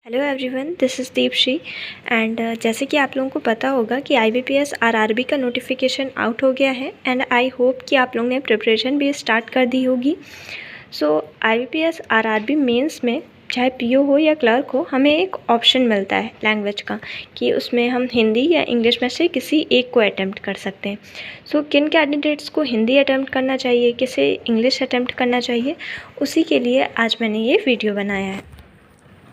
Hello everyone, this is Deepshree and जैसे कि आप लोगों को पता होगा कि IBPS RRB का नोटिफिकेशन आउट हो गया है एंड आई होप कि आप लोगों ने प्रिपरेशन भी स्टार्ट कर दी होगी। सो IBPS RRB मेंस में चाहे PO हो या क्लर्क हो, हमें एक ऑप्शन मिलता है लैंग्वेज का कि उसमें हम हिंदी या इंग्लिश में से किसी एक को अटैम्प्ट कर सकते हैं। सो किन कैंडिडेट्स को हिंदी अटैम्प्ट करना चाहिए, किसे इंग्लिश अटैम्प्ट करना चाहिए, उसी के लिए आज मैंने ये वीडियो बनाया है।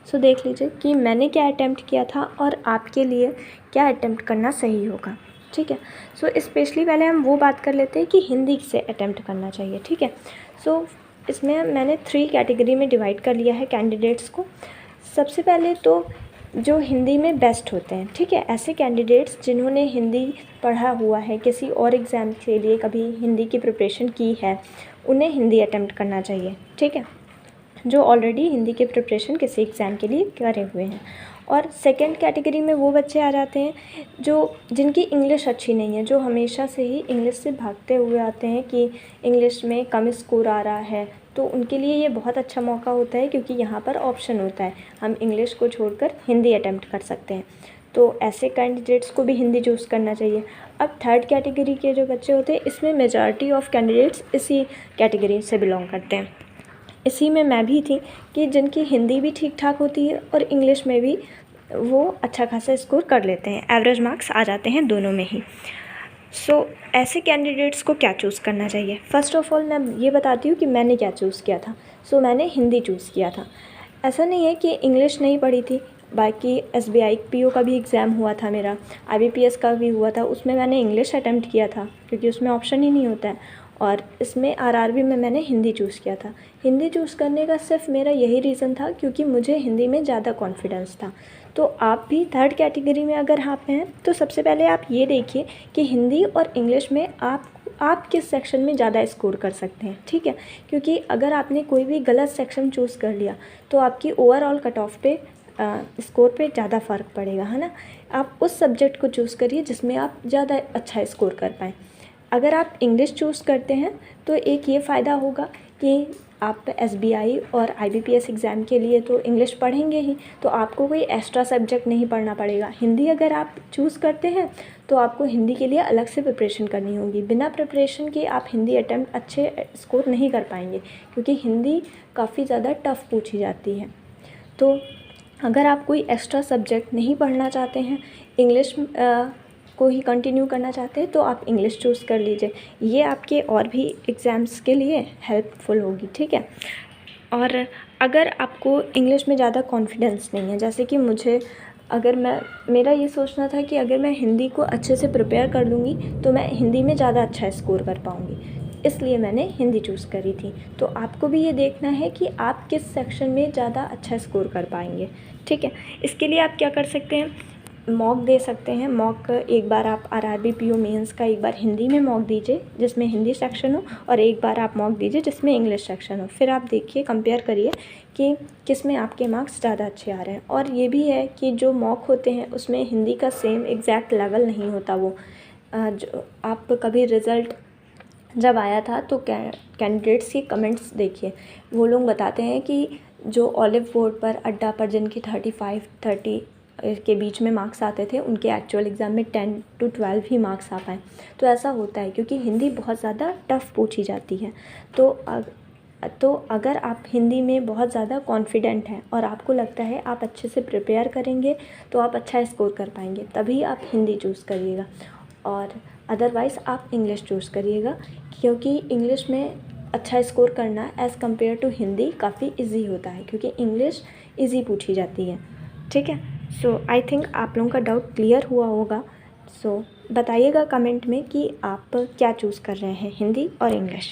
सो देख लीजिए कि मैंने क्या अटैम्प्ट किया था और आपके लिए क्या अटैम्प्ट करना सही होगा। ठीक है, सो स्पेशली पहले हम वो बात कर लेते हैं कि हिंदी से अटैम्प्ट करना चाहिए। ठीक है, सो इसमें मैंने 3 कैटेगरी में डिवाइड कर लिया है कैंडिडेट्स को। सबसे पहले तो जो हिंदी में बेस्ट होते हैं, ठीक है, ऐसे कैंडिडेट्स जिन्होंने हिंदी पढ़ा हुआ है, किसी और एग्ज़ाम के लिए कभी हिंदी की प्रिपरेशन की है, उन्हें हिंदी अटैम्प्ट करना चाहिए। ठीक है, जो ऑलरेडी हिंदी के प्रिपरेशन किसी एग्ज़ाम के लिए करे हुए हैं। और सेकंड कैटेगरी में वो बच्चे आ जाते हैं जिनकी इंग्लिश अच्छी नहीं है, जो हमेशा से ही इंग्लिश से भागते हुए आते हैं कि इंग्लिश में कम स्कोर आ रहा है। तो उनके लिए ये बहुत अच्छा मौका होता है क्योंकि यहाँ पर ऑप्शन होता है, हम इंग्लिश को छोड़कर हिंदी अटैम्प्ट कर सकते हैं। तो ऐसे कैंडिडेट्स को भी हिंदी चूज़ करना चाहिए। अब थर्ड कैटेगरी के जो बच्चे होते हैं, इसमें मेजॉरिटी ऑफ कैंडिडेट्स इसी कैटेगरी से बिलोंग करते हैं। इसी में मैं भी थी कि जिनकी हिंदी भी ठीक ठाक होती है और इंग्लिश में भी वो अच्छा खासा स्कोर कर लेते हैं, एवरेज मार्क्स आ जाते हैं दोनों में ही। सो ऐसे कैंडिडेट्स को क्या चूज़ करना चाहिए? फ़र्स्ट ऑफ़ ऑल मैं ये बताती हूँ कि मैंने क्या चूज़ किया था। सो मैंने हिंदी चूज़ किया था। ऐसा नहीं है कि इंग्लिश नहीं पढ़ी थी, बाकी SBI PO का भी एग्ज़ाम हुआ था मेरा, IBPS का भी हुआ था, उसमें मैंने इंग्लिश अटैम्प्ट किया था क्योंकि उसमें ऑप्शन ही नहीं होता है। और इसमें RRB में मैंने हिंदी चूज़ किया था। हिंदी चूज़ करने का सिर्फ मेरा यही रीज़न था क्योंकि मुझे हिंदी में ज़्यादा कॉन्फिडेंस था। तो आप भी थर्ड कैटेगरी में अगर आप हैं तो सबसे पहले आप ये देखिए कि हिंदी और इंग्लिश में आप किस सेक्शन में ज़्यादा स्कोर कर सकते हैं। ठीक है, क्योंकि अगर आपने कोई भी गलत सेक्शन चूज़ कर लिया तो आपकी ओवरऑल कट ऑफ पे स्कोर पे ज़्यादा फ़र्क पड़ेगा, है ना। आप उस सब्जेक्ट को चूज़ करिए जिसमें आप ज़्यादा अच्छा स्कोर कर पाएँ। अगर आप इंग्लिश चूज़ करते हैं तो एक ये फ़ायदा होगा कि आप SBI और IBPS एग्ज़ाम के लिए तो इंग्लिश पढ़ेंगे ही, तो आपको कोई एक्स्ट्रा सब्जेक्ट नहीं पढ़ना पड़ेगा। हिंदी अगर आप चूज़ करते हैं तो आपको हिंदी के लिए अलग से प्रिपरेशन करनी होगी। बिना प्रिपरेशन के आप हिंदी अटैम्प्ट अच्छे स्कोर नहीं कर पाएंगे क्योंकि हिंदी काफ़ी ज़्यादा टफ़ पूछी जाती है। तो अगर आप कोई एक्स्ट्रा सब्जेक्ट नहीं पढ़ना चाहते हैं, इंग्लिश को ही कंटिन्यू करना चाहते हैं, तो आप इंग्लिश चूज़ कर लीजिए। ये आपके और भी एग्ज़ाम्स के लिए हेल्पफुल होगी। ठीक है, और अगर आपको इंग्लिश में ज़्यादा कॉन्फिडेंस नहीं है, जैसे कि मुझे, अगर मेरा ये सोचना था कि अगर मैं हिंदी को अच्छे से प्रिपेयर कर लूँगी तो मैं हिंदी में ज़्यादा अच्छा स्कोर कर पाऊँगी, इसलिए मैंने हिंदी चूज़ करी थी। तो आपको भी ये देखना है कि आप किस सेक्शन में ज़्यादा अच्छा स्कोर कर पाएंगे। ठीक है, इसके लिए आप क्या कर सकते हैं, मॉक दे सकते हैं। मॉक एक बार आप RRB PO मेंस का एक बार हिंदी में मॉक दीजिए जिसमें हिंदी सेक्शन हो, और एक बार आप मॉक दीजिए जिसमें इंग्लिश सेक्शन हो। फिर आप देखिए, कंपेयर करिए कि किस में आपके मार्क्स ज़्यादा अच्छे आ रहे हैं। और ये भी है कि जो मॉक होते हैं उसमें हिंदी का सेम एग्जैक्ट लेवल नहीं होता। वो जो आप कभी रिज़ल्ट जब आया था तो कैंडिडेट्स के कमेंट्स देखिए, वो लोग बताते हैं कि जो ऑलिव बोर्ड पर, अड्डा पर जिनके 35-30 के बीच में मार्क्स आते थे, उनके एक्चुअल एग्ज़ाम में 10 to 12 ही मार्क्स आ पाए। तो ऐसा होता है क्योंकि हिंदी बहुत ज़्यादा टफ़ पूछी जाती है। तो अगर आप हिंदी में बहुत ज़्यादा कॉन्फिडेंट हैं और आपको लगता है आप अच्छे से प्रिपेयर करेंगे तो आप अच्छा स्कोर कर पाएंगे, तभी आप हिंदी चूज़ करिएगा। और अदरवाइज़ आप इंग्लिश चूज़ करिएगा क्योंकि इंग्लिश में अच्छा स्कोर करना एज़ कम्पेयर टू हिंदी काफ़ी ईजी होता है क्योंकि इंग्लिश ईजी पूछी जाती है। ठीक है, सो आई थिंक आप लोगों का डाउट क्लियर हुआ होगा। सो बताइएगा कमेंट में कि आप क्या चूज़ कर रहे हैं, हिंदी और इंग्लिश।